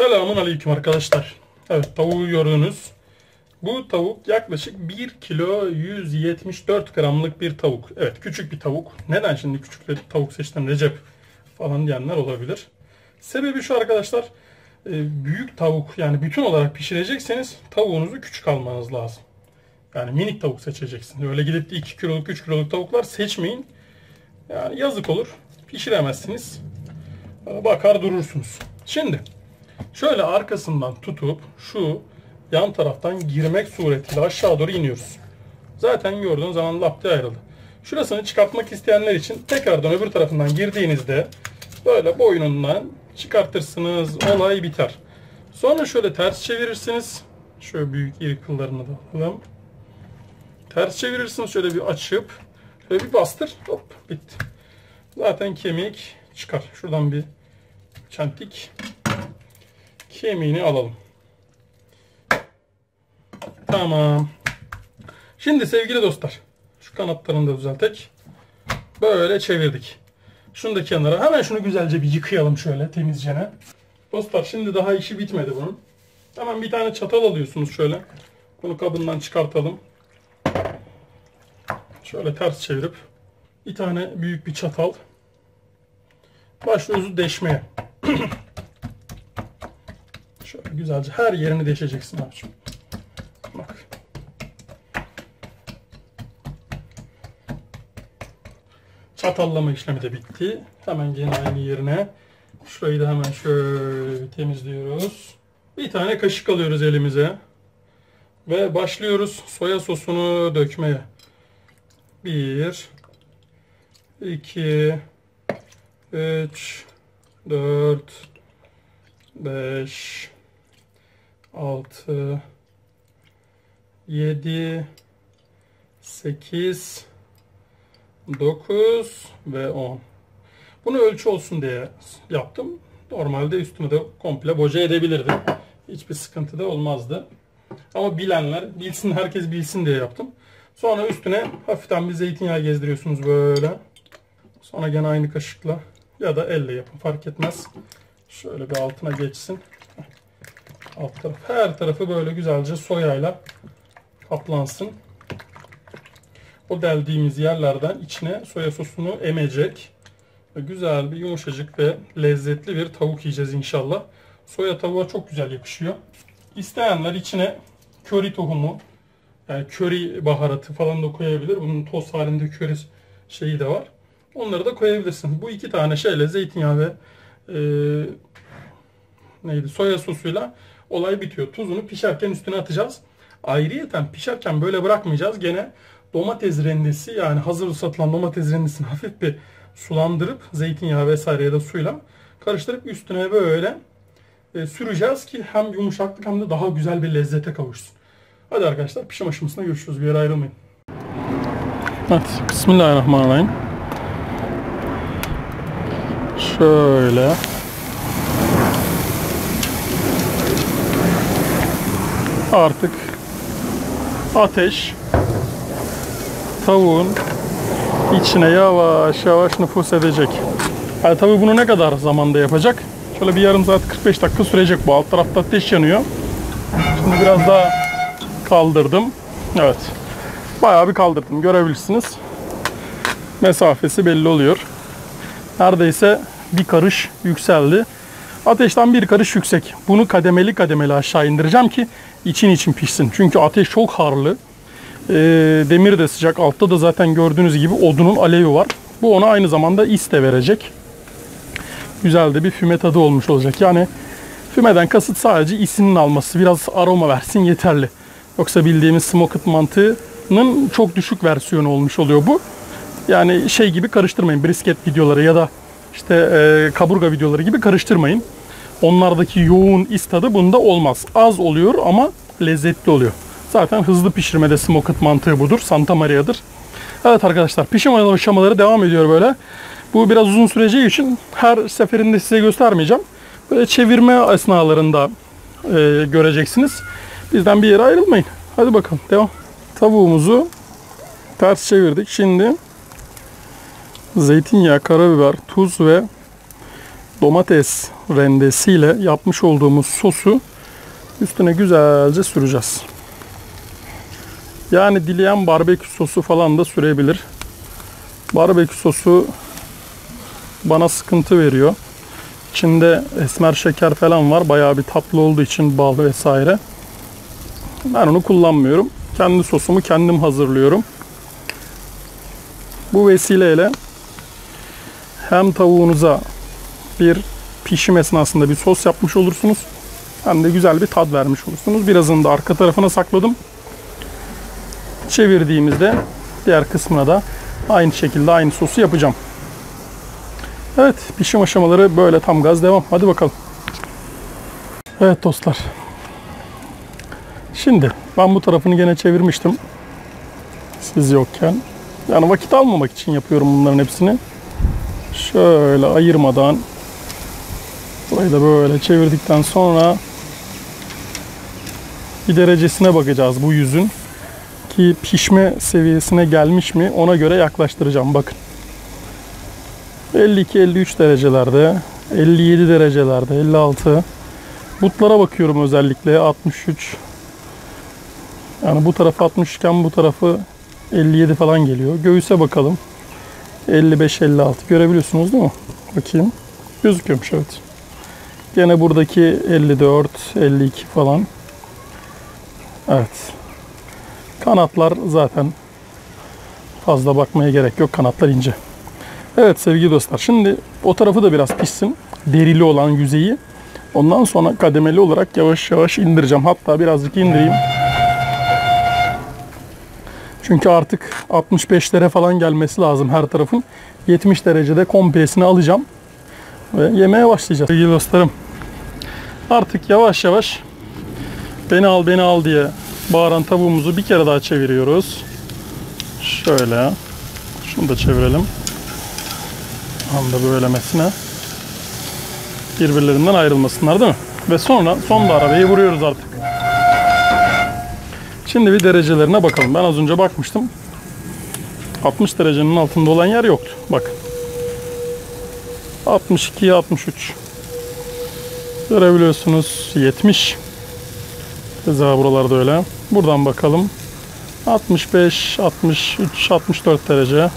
Selamun aleyküm arkadaşlar. Evet, tavuğu gördünüz. Bu tavuk yaklaşık 1 kilo 174 gramlık bir tavuk. Evet, küçük bir tavuk. Neden şimdi küçük bir tavuk seçtin Recep falan diyenler olabilir. Sebebi şu arkadaşlar. Büyük tavuk, yani bütün olarak pişirecekseniz tavuğunuzu küçük almanız lazım. Yani minik tavuk seçeceksiniz. Öyle gidip de 2 kiloluk 3 kiloluk tavuklar seçmeyin. Yani yazık olur. Pişiremezsiniz. Bakar durursunuz. Şimdi şöyle arkasından tutup şu yan taraftan girmek suretiyle aşağı doğru iniyoruz. Zaten gördüğünüz zaman lap diye ayrıldı. Şurasını çıkartmak isteyenler için tekrardan öbür tarafından girdiğinizde böyle boynundan çıkartırsınız. Olay biter. Sonra şöyle ters çevirirsiniz. Şöyle büyük iri kıllarını da alalım. Ters çevirirsiniz. Şöyle bir açıp şöyle bir bastır. Hop, bitti. Zaten kemik çıkar. Şuradan bir çentik kemiğini alalım. Tamam. Şimdi sevgili dostlar, şu kanatlarını da düzeltek. Böyle çevirdik. Şunu da kenara. Hemen şunu güzelce bir yıkayalım şöyle temizcene. Dostlar, şimdi daha işi bitmedi bunun. Hemen bir tane çatal alıyorsunuz şöyle. Bunu kabından çıkartalım. Şöyle ters çevirip bir tane büyük bir çatal. Başlıyoruz deşmeye. Şöyle güzelce her yerini deşeceksin abicim. Bak. Çatallama işlemi de bitti. Hemen gene aynı yerine. Şurayı da hemen şöyle bir temizliyoruz. Bir tane kaşık alıyoruz elimize. Ve başlıyoruz soya sosunu dökmeye. 1 2 3 4 5 6 7 8 9 ve 10. Bunu ölçü olsun diye yaptım. Normalde üstümü de komple boca edebilirdim. Hiçbir sıkıntı da olmazdı. Ama bilenler bilsin, herkes bilsin diye yaptım. Sonra üstüne hafiften bir zeytinyağı gezdiriyorsunuz böyle. Sonra gene aynı kaşıkla ya da elle yapın, fark etmez. Şöyle bir altına geçsin. Alt taraf, her tarafı böyle güzelce soyayla kaplansın. O deldiğimiz yerlerden içine soya sosunu emecek. Güzel bir yumuşacık ve lezzetli bir tavuk yiyeceğiz inşallah. Soya tavuğa çok güzel yakışıyor. İsteyenler içine köri tohumu, yani köri baharatı falan da koyabilir. Bunun toz halinde köri şeyi de var. Onları da koyabilirsiniz. Bu iki tane şeyle, zeytinyağı ve soya sosuyla olay bitiyor. Tuzunu pişerken üstüne atacağız. Ayrıyeten pişerken böyle bırakmayacağız. Gene domates rendesi, yani hazır satılan domates rendesini hafif bir sulandırıp zeytinyağı vesaire ya da suyla karıştırıp üstüne böyle süreceğiz ki hem yumuşaklık hem de daha güzel bir lezzete kavuşsun. Hadi arkadaşlar, pişim aşamasında görüşürüz. Bir yere ayrılmayın. Evet, bismillahirrahmanirrahim. Şöyle. Artık ateş tavuğun içine yavaş yavaş nüfuz edecek. Yani tabii bunu ne kadar zamanda yapacak? Şöyle bir yarım saat 45 dakika sürecek bu. Alt tarafta ateş yanıyor. Şimdi biraz daha kaldırdım. Evet. Bayağı bir kaldırdım. Görebilirsiniz. Mesafesi belli oluyor. Neredeyse bir karış yükseldi. Ateşten bir karış yüksek. Bunu kademeli kademeli aşağı indireceğim ki için pişsin. Çünkü ateş çok harlı. Demir de sıcak. Altta da zaten gördüğünüz gibi odunun alevi var. Bu ona aynı zamanda is de verecek. Güzel de bir füme tadı olmuş olacak. Yani fümeden kasıt sadece isinin alması. Biraz aroma versin yeterli. Yoksa bildiğimiz smoked mantığının çok düşük versiyonu olmuş oluyor bu. Yani şey gibi karıştırmayın. Brisket videoları ya da işte kaburga videoları gibi karıştırmayın. Onlardaki yoğun is tadı bunda olmaz. Az oluyor ama lezzetli oluyor. Zaten hızlı pişirmede smoked mantığı budur. Santa Maria'dır. Evet arkadaşlar, pişim aşamaları devam ediyor böyle. Bu biraz uzun süreceği için her seferinde size göstermeyeceğim. Böyle çevirme esnalarında göreceksiniz. Bizden bir yere ayrılmayın. Hadi bakalım, devam. Tavuğumuzu ters çevirdik. Şimdi zeytinyağı, karabiber, tuz ve domates rendesiyle yapmış olduğumuz sosu üstüne güzelce süreceğiz. Yani dileyen barbekü sosu falan da sürebilir. Barbekü sosu bana sıkıntı veriyor. İçinde esmer şeker falan var. Bayağı bir tatlı olduğu için, bal vesaire. Ben onu kullanmıyorum. Kendi sosumu kendim hazırlıyorum. Bu vesileyle hem tavuğunuza bir pişim esnasında bir sos yapmış olursunuz, hem de güzel bir tat vermiş olursunuz. Birazını da arka tarafına sakladım. Çevirdiğimizde diğer kısmına da aynı şekilde aynı sosu yapacağım. Evet, pişim aşamaları böyle tam gaz devam. Hadi bakalım. Evet dostlar. Şimdi ben bu tarafını gene çevirmiştim. Siz yokken. Yani vakit almamak için yapıyorum bunların hepsini. Şöyle ayırmadan burayı da böyle çevirdikten sonra bir derecesine bakacağız bu yüzün. Ki pişme seviyesine gelmiş mi ona göre yaklaştıracağım. Bakın. 52-53 derecelerde, 57 derecelerde, 56. Butlara bakıyorum özellikle 63. Yani bu tarafı 60 iken bu tarafı 57 falan geliyor. Göğüse bakalım. 55-56 görebiliyorsunuz değil mi? Bakayım. Gözüküyormuş evet. Gene buradaki 54, 52 falan. Evet. Kanatlar zaten fazla bakmaya gerek yok. Kanatlar ince. Evet sevgili dostlar. Şimdi o tarafı da biraz pişsin. Derili olan yüzeyi. Ondan sonra kademeli olarak yavaş yavaş indireceğim. Hatta birazcık indireyim. Çünkü artık 65'lere falan gelmesi lazım her tarafın. 70 derecede kompresini alacağım. Ve yemeye başlayacağız. Sevgili dostlarım. Artık yavaş yavaş beni al beni al diye bağıran tavuğumuzu bir kere daha çeviriyoruz. Şöyle. Şunu da çevirelim. Tam da böylemesine. Birbirlerinden ayrılmasınlar değil mi? Ve sonra son darbeyi vuruyoruz artık. Şimdi bir derecelerine bakalım. Ben az önce bakmıştım. 60 derecenin altında olan yer yoktu. Bakın. 62, 63. Görebiliyorsunuz. 70. Keza buralarda öyle. Buradan bakalım. 65, 63, 64 derece.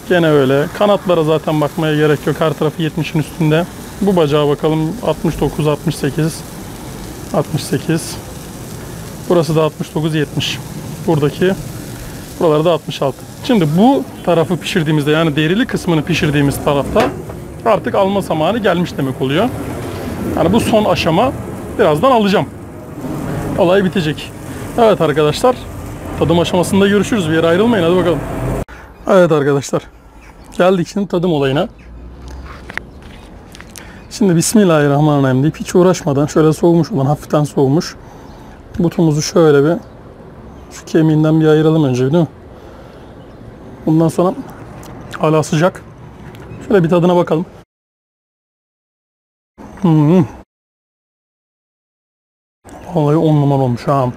Gene öyle. Kanatlara zaten bakmaya gerek yok. Her tarafı 70'in üstünde. Bu bacağa bakalım. 69, 68. 68. Burası da 69, 70. Buralarda 66. Şimdi bu tarafı pişirdiğimizde, yani derili kısmını pişirdiğimiz tarafta artık alma zamanı gelmiş demek oluyor. Yani bu son aşama. Birazdan alacağım. Olay bitecek. Evet arkadaşlar. Tadım aşamasında görüşürüz. Bir yere ayrılmayın. Hadi bakalım. Evet arkadaşlar. Geldik şimdi tadım olayına. Şimdi Bismillahirrahmanirrahim deyip hiç uğraşmadan şöyle soğumuş olan, hafiften soğumuş butumuzu şöyle bir şu kemiğinden bir ayıralım önce, değil mi? Bundan sonra hala sıcak. Şöyle bir tadına bakalım. Vallahi 10 numara olmuş ha.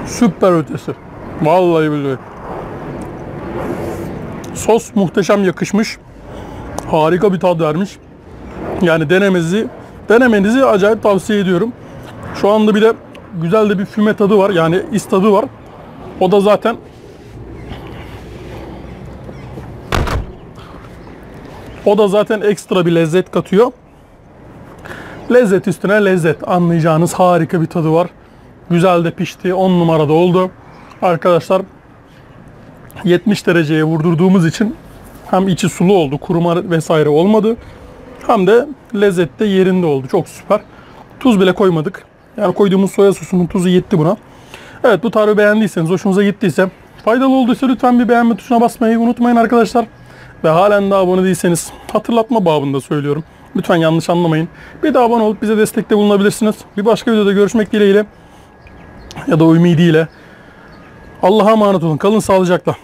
Süper ötesi. Vallahi billahi. Sos muhteşem yakışmış. Harika bir tat vermiş. Yani denemenizi acayip tavsiye ediyorum. Şu anda bir de güzel de bir füme tadı var. Yani is tadı var. O da zaten ekstra bir lezzet katıyor. Lezzet üstüne lezzet. Anlayacağınız harika bir tadı var. Güzel de pişti. 10 numarada oldu. Arkadaşlar 70 dereceye vurdurduğumuz için hem içi sulu oldu. Kuruma vesaire olmadı. Hem de lezzet de yerinde oldu. Çok süper. Tuz bile koymadık. Yani koyduğumuz soya sosunun tuzu yetti buna. Evet, bu tarifi beğendiyseniz, hoşunuza gittiyse, faydalı olduysa lütfen bir beğenme tuşuna basmayı unutmayın arkadaşlar. Ve halen daha abone değilseniz, hatırlatma babında söylüyorum. Lütfen yanlış anlamayın. Bir de abone olup bize destekte bulunabilirsiniz. Bir başka videoda görüşmek dileğiyle ya da ümidiyle. Allah'a emanet olun. Kalın sağlıcakla.